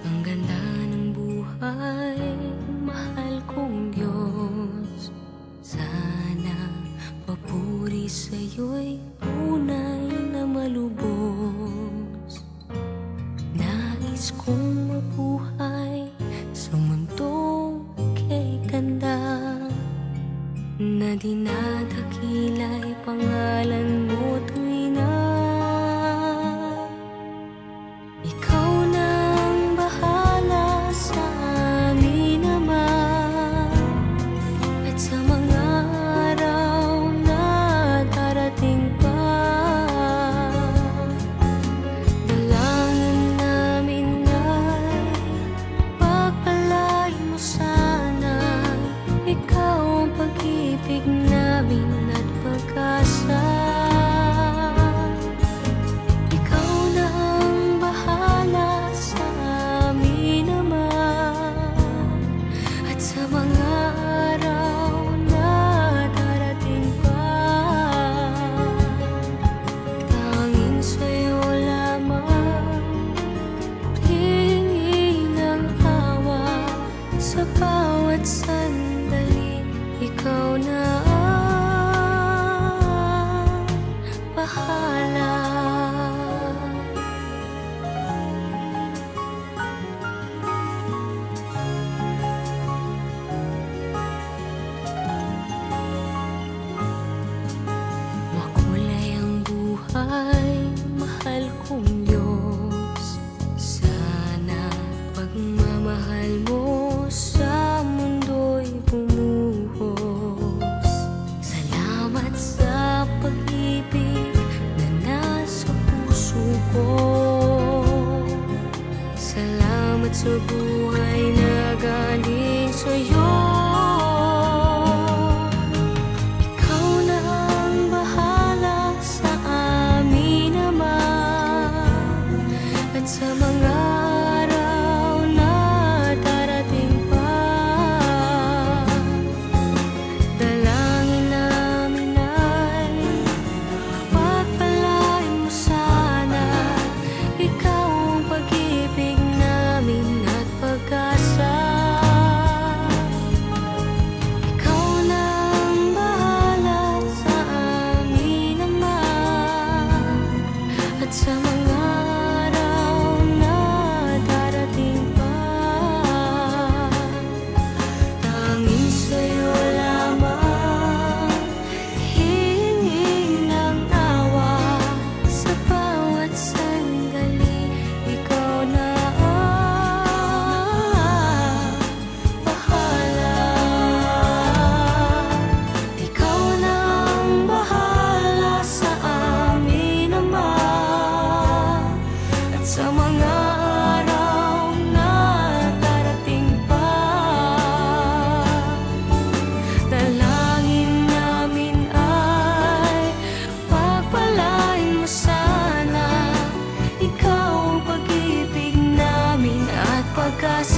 Ang ganda ng buhay, mahal kong Diyos. Sana papuri sa'yo'y tunay na malubos. Nais kong mabuhay sa mundong kay ganda, na dinadakila'y pangalan mo tuwing na ikaw nang bahala sa amin naman. At sa mga araw na darating pa, dalangin namin ay pagpalain mo sana. Ikaw ang pag-ibig namin at pag-asa. Ikaw na ang bahala sa amin naman. At sa mga araw na darating pa, tanging sa'yo lamang hihingi ng awa sa bawat sandali. Ikaw na ang bahala. Makulay ang buhay, mahal kong Diyos. Sana pagmamahal mo sa mundo'y bumuhos. Salamat sa pag-ibig na nasa puso ko. Salamat sa buhay na galing sa'yo. Ikaw na ang bahala sa amin naman. At sa mga araw na darating pa, dalangin namin ay pagpalain mo sana. Ikaw ang pag-ibig namin at pag-asa. Ikaw na ang bahala sa amin naman. At sa mga araw na darating pa, tanging sa'yo lamang hihingi ng awa sa bawat sandali. Ikaw na ang bahala. Ikaw na ang bahala sa amin naman. At sa mga araw na darating pa, dalangin namin ay pagpalain mo sana. Ikaw ang pag-ibig namin at pag-asa.